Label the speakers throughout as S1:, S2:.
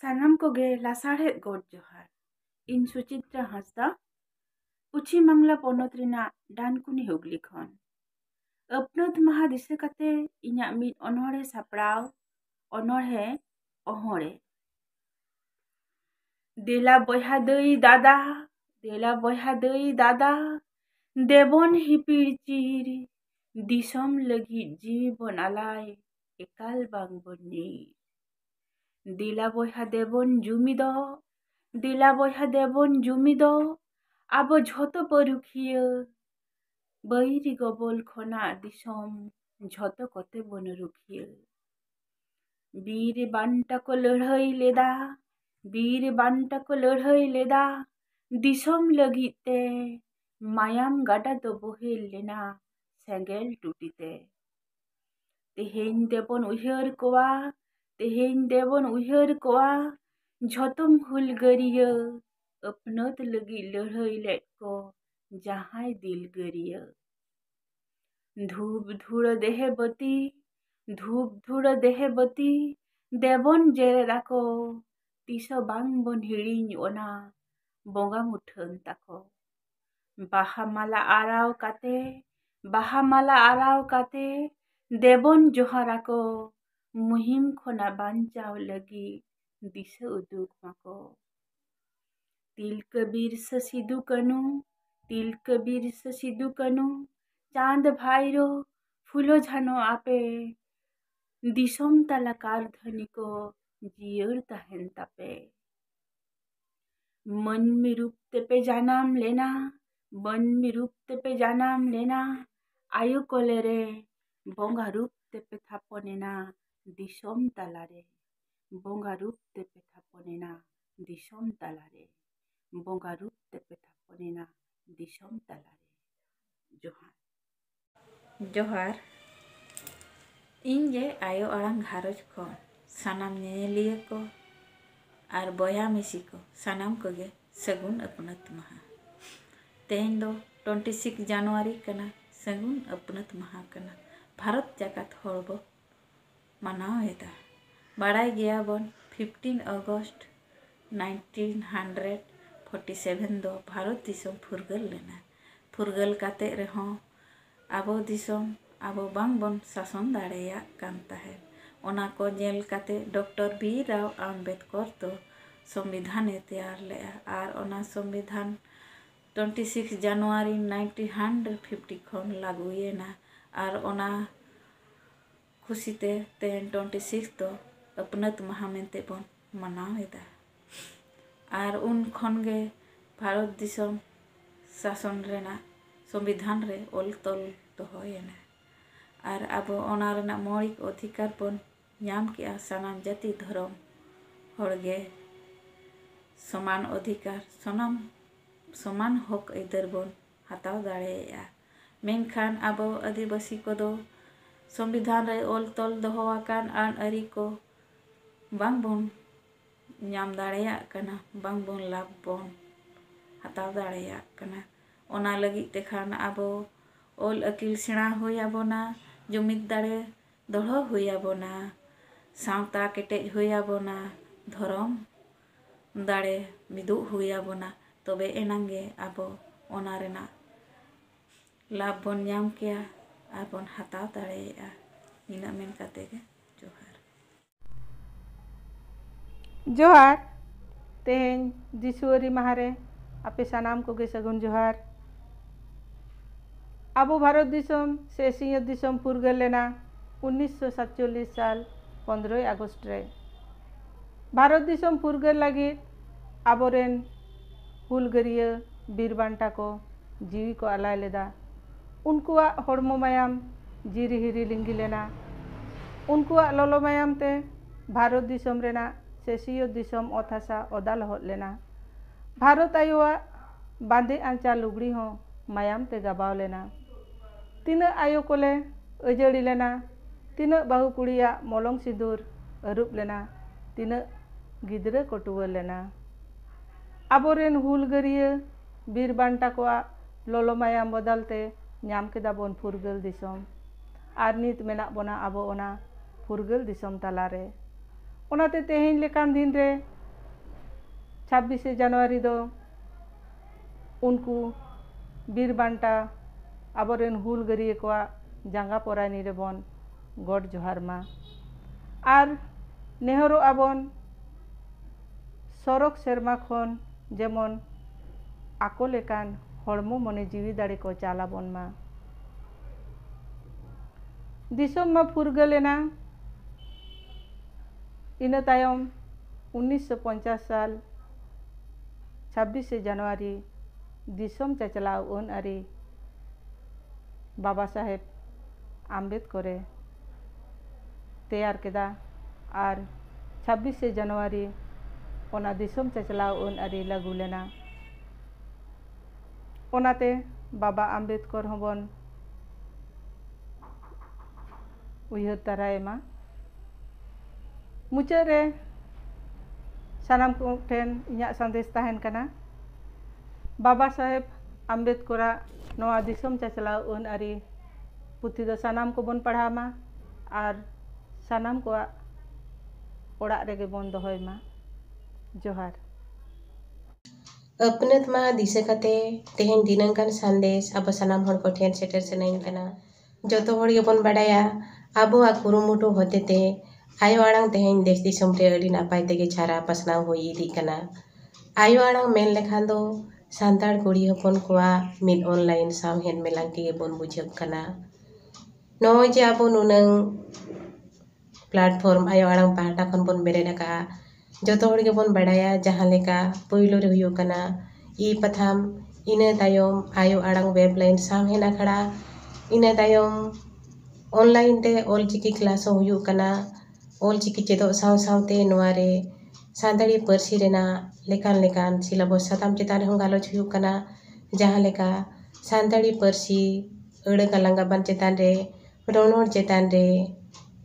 S1: ᱥᱟᱱᱟᱢ ᱠᱚᱜᱮ ᱞᱟᱥᱟᱲᱦᱮᱫ ᱜᱚᱰ ᱡᱚᱦᱟᱨ। ᱤᱧ ᱥᱩᱪᱤᱛᱨᱟ ᱦᱟᱸᱥᱫᱟ ᱯᱚᱪᱷᱤᱢ ᱵᱟᱝᱞᱟ ᱯᱚᱱᱚᱛ ᱨᱮᱱᱟᱜ ᱰᱟᱱᱠᱩᱱᱤ ᱦᱩᱜᱽᱞᱤ ᱠᱷᱚᱱ। ᱟᱹᱯᱱᱟᱹᱛ ᱢᱟᱦᱟ ᱫᱤᱥᱟᱹ ᱠᱟᱛᱮ ᱤᱧᱟᱹᱜ ᱢᱤᱫ ᱚᱱᱚᱬᱦᱮ ᱥᱟᱯᱲᱟᱣ ᱚᱱᱚᱬᱦᱮ ᱚᱦᱚᱲᱮ। ᱫᱮᱞᱟ ᱵᱚᱭᱦᱟ ᱫᱟᱹᱭ ᱫᱟᱫᱟ, ᱫᱮᱞᱟ ᱵᱚᱭᱦᱟ ᱫᱟᱹᱭ ᱫᱟᱫᱟ, ᱫᱮᱵᱚᱱ ᱦᱤᱯᱤᱲ ᱪᱤᱨ, ᱫᱤᱥᱚᱢ ᱞᱟᱹᱜᱤᱫ ᱡᱤᱣᱤ ᱵᱚᱱ ᱟᱞᱟᱭ, ᱮᱠᱟᱞ ᱵᱟᱝᱵᱚᱱ ᱧᱤᱨ। ᱫᱮᱞᱟ ᱵᱚᱭᱦᱟ ᱫᱮᱵᱚᱱ ᱡᱩᱢᱤᱫᱚ, ᱫᱮᱞᱟ ᱵᱚᱭᱦᱟ ᱫᱮᱵᱚᱱ ᱡᱩᱢᱤᱫᱚ, ᱟᱵᱚ ᱡᱷᱚᱛᱚ ᱯᱟᱹᱨᱩᱠᱷᱤᱭᱟᱹ, ᱵᱟᱹᱭᱨᱤ ᱜᱚᱵᱚᱞ ᱠᱷᱚᱱᱟᱜ ᱫᱤᱥᱚᱢ ᱡᱷᱚᱛᱚ ᱠᱚᱛᱮ ᱵᱚᱱ ᱨᱩᱠᱷᱤᱭᱟᱹ। ᱵᱤᱨ ᱵᱟᱱᱴᱟ ᱠᱚ ᱞᱟᱹᱲᱦᱟᱹᱭ ᱞᱮᱫᱟ, ᱵᱤᱨ ᱵᱟᱱᱴᱟ ᱠᱚ ᱞᱟᱹᱲᱦᱟᱹᱭ ᱞᱮᱫᱟ, ᱫᱤᱥᱚᱢ ᱞᱟᱹᱜᱤᱫ ᱛᱮ, ᱢᱟᱭᱟᱢ ᱜᱟᱰᱟ ᱫᱚ ᱵᱚᱦᱮᱞ ᱞᱮᱱᱟ ᱥᱮᱸᱜᱮᱞ ᱴᱩᱴᱤᱛᱮ। ᱛᱮᱦᱮᱧ ᱫᱮᱵᱚᱱ ᱩᱭᱦᱟᱹᱨ ᱠᱚᱣᱟ, ᱛᱮᱦᱮᱧ ᱫᱮᱵᱚᱱ ᱩᱭᱦᱟᱹᱨ ᱠᱚᱣᱟ, ᱡᱷᱚᱛᱚᱢ ᱦᱩᱞᱜᱟᱹᱨᱤᱭᱟᱹ, ᱟᱹᱯᱱᱟᱹᱛ ᱞᱟᱹᱜᱤᱫ ᱞᱟᱹᱲᱦᱟᱹᱭ ᱞᱮᱫ ᱠᱚ ᱡᱟᱦᱟᱸᱭ ᱫᱤᱞᱜᱟᱹᱨᱤᱭᱟᱹ। ᱫᱷᱩᱯ ᱫᱷᱩᱲᱟᱹ ᱫᱮᱦᱮ ᱵᱟᱹᱛᱤ, ᱫᱷᱩᱯ ᱫᱷᱩᱲᱟᱹ ᱫᱮᱦᱮ ᱵᱟᱹᱛᱤ, ᱫᱮᱵᱚᱱ ᱡᱮᱨᱮᱫ ᱟᱠᱚ, ᱛᱤᱥᱦᱚᱸ ᱵᱟᱝᱵᱚᱱ ᱦᱤᱲᱤᱧ ᱚᱱᱟ ᱵᱚᱸᱜᱟ ᱢᱩᱴᱷᱟᱹᱱ ᱛᱟᱠᱚ। ᱵᱟᱦᱟ ᱢᱟᱞᱟ ᱟᱨᱟᱣ ᱠᱟᱛᱮ, ᱵᱟᱦᱟ ᱢᱟᱞᱟ ᱟᱨᱟᱣ ᱠᱟᱛᱮ, ᱫᱮᱵᱚᱱ ᱡᱚᱦᱟᱨ ᱟᱠᱚ, ᱢᱩᱦᱤᱢ ᱠᱷᱚᱱᱟᱜ ᱵᱟᱧᱪᱟᱣ ᱞᱟᱹᱜᱤᱫ ᱫᱤᱥᱟᱹ ᱩᱫᱩᱜ ᱢᱟᱠᱚ। ᱛᱤᱞᱠᱟᱹ ᱵᱤᱨᱥᱟᱹ ᱥᱤᱫᱩ ᱠᱟᱹᱱᱩ, ᱛᱤᱞᱠᱟᱹ ᱵᱤᱨᱥᱟᱹ ᱥᱤᱫᱩ ᱠᱟᱹᱱᱩ, ᱪᱟᱸᱫ ᱵᱷᱟᱭᱨᱳ, ᱯᱷᱩᱞᱳ ᱡᱷᱟᱱᱳ ᱟᱯᱮ, दिसोम तला कारधनी को जियर तहन तापे। मनमी रूप तेपे जानाम लेना, मनमी रूप तेपे जानाम लेना, आयु कोलेरे बोंगा रूप तेपे थापोनेना दिसोम तलारे, बोंगा रूप तेपे थापोनेना दिसोम तलारे, बोंगा रूप तेपे थापोनेना दिसोम तलारे। जोहार जोहार। इन जे आयो आड़ांग घारोज को सानाम नेलिए को और बया मिसी को सानाम कोगे सगुन अपनत महा। तेहें दो 26 जनवरी कना सगुन अपनत महा कना। भारत जाकात होड़बो मनाव एदा। बाड़ाई गया बन 15 अगस्त 1947 दो भारत दिसोम फुरगल लेना। फुरगल काते रहो आबो दिसोम आबो बांग बन शासन दाड़ेया कान ताहे। ओना को जेल काते डॉक्टर बी राव आम्बेडकर तो संविधान तैयार लेआ और ओना संविधान 26 जनवरी 1950 खन लागुएना और ओना खुशीते तेन 26 तो अपनत महा मेंते बन मनाव एदा। और उन खन गे भारत दिसोम शासन रेना संविधान रे ओल तोल दोहोयेना। और अब ओना रेना मौलिक अधिकार बन नाम किया सानाम जाति धर्म होड़गे समान अधिकार समान हक इधर बन हताव दाड़ेया। मेनखान अब आदिवासी को दो संविधान रे ओल तोल दोहोआकान आन अरी को बांग बन नाम दाड़ेया कना, बांग बन लाभ बन हताव दाड़ेया कना। ओना लगित तेखान अब ओल अकिल सेणा हुई आबोना, जुमिद दाड़े दोड़ो हुई आबोना, सावता केटेज हुई आबोना, धर्म दाड़े मिदु हुई आबोना, तबे एनांगे आबो ओना रेना लाभ बन नाम किया और बन हताव दाड़ेया। निना मेन काते गे जोहार
S2: जोहार। तेहें दिसुआरी माहारे आपे सानाम कोगे सगुन जोहार। आबो भारत दिसोम से सिंह दिसोम फुरगल लेना 1947 साल 15 अगस्त रे। भारत दिसोम फुरगल लगी आबोरेन हुलगरिया बीर बांटा को जीवी को आलाय लेदा। उनकुआ होड़मो मायाम जीरी हिरी लिंगी लेना। उनकुआ लोलो मायाम ते भारत दिसोम रेना सेसियो दिसोम ओथासा ओदा लहत लेना। भारत आयुआ बांदे आंचा लुगड़ी हो मायाम ते गबाव लेना। तीना आयो कोले अजड़ी लेना, तीना बाहु कुड़िया मोलंग सिंदूर अरूप लेना, तीना गिद्रे को टुवल लेना। आबोरेन हुलगरिया बीर बांटा को लोलो मायाम बदलते नाम केदा बोन फुरगल दिसोम और नित मेना बोना आबो ओना फुरगल दिसोम तलारे। ओनाते तेहें लेकान दिन रे 26 জানুয়ারি दो उनको बीर बांटा आबोरेन हुलगारिया को जांगा परानी रेबन गड जोहार मा और नेहरो आबन सरक सेरमा खन जेमन आको लेकान हड़मो मने जीवी दाड़े को चालाबन मा दिसोम मा फुरगलेना इना तायम 1950 साल 26 জানুয়ারি दिसोम चाचलाव उन आरी बाबा साहेब आम्बेडकर तैयार केदा और 26 জানুয়ারি ओना दिसोम चाचलाव उन आरी लागू लेना ओनाते बाबा आम्बेडकर हबन उयहर तारायमा मुचारे सानाम को ठेन इᱧᱟᱜ संदेश तहन कना बाबा साहेब आम्बेडकर नवा दिसोम चाचलाव उन आरी पुथी दो सानाम को बन पढ़ामा और सानाम को ओड़ा रेगे बन दोहय मा जोहार
S3: अपनत मा दिसे कते तेहेन दिनंगान संदेश अब सानाम हर को ठेन सेटर सनाइन कना जतो हर गेबन बाडाया आबोआ कुरुमुटु होतेते आयो आड़ांग तेहेन देश दिसोम रे अड़ी नापाय तेगे छारा पासनाव होई इदी कना आयो आड़ांग मेन लेखान दो सान्ताड़ कुड़ी हपन कोआ मिद ऑनलाइन सावहेन मेलांटी गेबन बुझब कना नोय जे आबो नुनंग प्लेटफॉर्म आयो आड़ांग पाहटा खन बन बेरेड का जतो हर गेबन बाडाया जहां लेका पहिलो रे हुयो कना ई पथाम इना तायम आयो आड़ांग वेबलाइन सावहेन आखड़ा इना तायम ऑनलाइन ते ऑलचिकी क्लास हुयो कना ऑलचिकी चेदो साव सावते नोआरे सान्ताड़ी पार्सी रेना लेकान लेकान सिलेबस साताम चेतान रेहं गालोच हुयो कना जहां लेका सान्ताड़ी पार्सी अड़ गालांगाबान चेतान रे रोनोड़ चेतान रे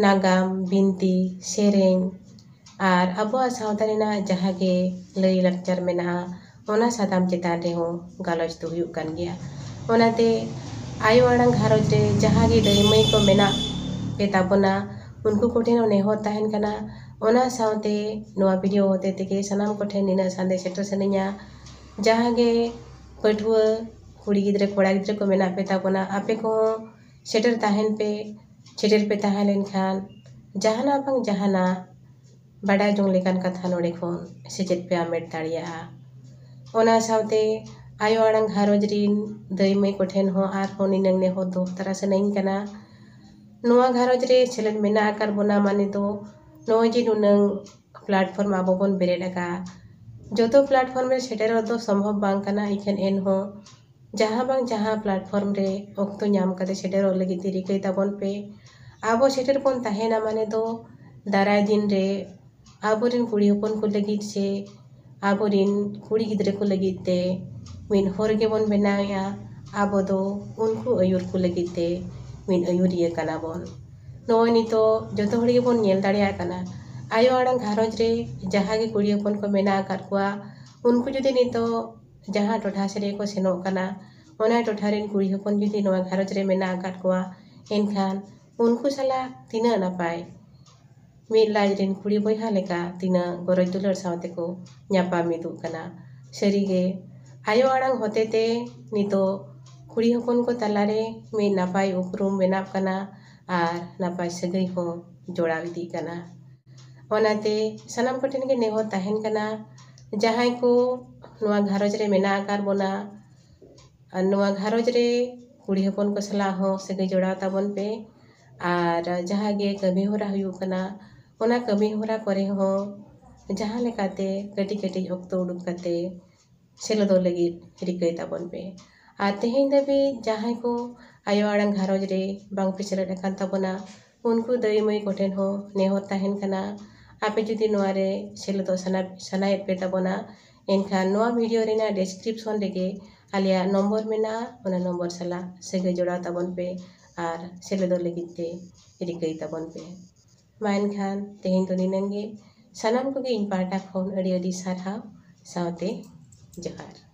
S3: नागाम बिनती सेरें और अबो सावता रेना जहां गे लई लाकचार मेना ओना साताम चेतान रेहं गालोच तो हुयो कान गया ओनाते आयो आड़ांग घारोज रे जहां गे दैमई को मेना पेताबोना उनको कोठेन नेहो तहन कना ओना सावते नोआ वीडियो होते तेगे सनाम कोठेन निना संदेश सेटर सनिया जहां गे पठुआ कुड़ी गिद्रे कोड़ा गिद्रे को मेना पेताबोना आपे को सेटर तहन पे सेटर पे तहलेन खान जहाना बंग जहाना बड़ा जों लेकान कथा नोड़े खोन सेचेत पे आमेट दाड़िया ओना सावते आयो आड़ांग घारोज रिन दैमई कोठेन हो आर हो निनंग ने हो दो तरा सनाइन कना नोआ घारोज रे सेलेद मेना आकार बोना माने दो नोय जे नुनंग प्लेटफॉर्म आबो बन बेरेडा जोतो प्लेटफॉर्म रे सेटेर दो संभव बांग कना इखेन एन हो जहां प्लेटफॉर्म रे ओक्तो नाम कते सेटेर लगी तिरी कई ताबन पे आबो सेटेर बन ताहेना माने दो दाराय दिन रे आबोरिन कुड़ी हपन को लगी से आबोरिन कुड़ी गिद्रे को लगी ते मिन होर गे बन बेनाया आबो दो उनको अयुर को लगी ते मिन अयुरिया कना बन नोय नितो जतो हड़ गेबन नेल दाड़िया कना आयो आड़ांग घारोज रे जहां गे कुड़ी हपन को मेना आकार कुआ उनको जुदी नितो जहां टोठा से को सेनो कना ओना टोठा रेन कुड़ी हपन जुदी नोआ घारोज रे मेना आकार कुआ एनखान उनको सला तिना नापाय मिद लाज रेन कुड़ी बयहा लेका तिना गरज दुलर सावते को न्यापा मिदु कना सरीगे आयो आड़ांग होतेते नितो कुड़ी हपन को तलारे मिद नापाय उपरुम बेनाब कना और नापाय सगई हो जोड़ा इदी कना ओनाते सनाम कोठेन गे नेहो तहन कना जहां को नोआ घारोज रे मेना आकार बोना और नोआ घारोज रे कुड़ी हपन को सला हो सगई जोड़ा ताबन पे और जहां गे कमी होरा हुयो कना ओना कमी होरा करे हो जहां लेकाते कटी कटी ओक्तो उडुक कते सेलदो लगी रिकई ताबन पे और तेहेन दबी जहां को आयो आड़ांग घारोज रे बांग पे सेलेद अकान ताबोना उनको दैमई कोठेन हो नेहो तहन कना आपे जुदी नोआ रे सेलदो सनायत पे ताबोना एनखान नोआ वीडियो रेना डिस्क्रिप्शन रेगे आलिया नम्बर मेना ओना नम्बर सला सगई जोड़ा ताबन पे और सेलदो लगित ते रिकई ताबन पे मा एनखान तेहेन तो निनंगे सनाम को गे इन पाटा खन अड़ी अड़ी सारहाव सावते जोहार।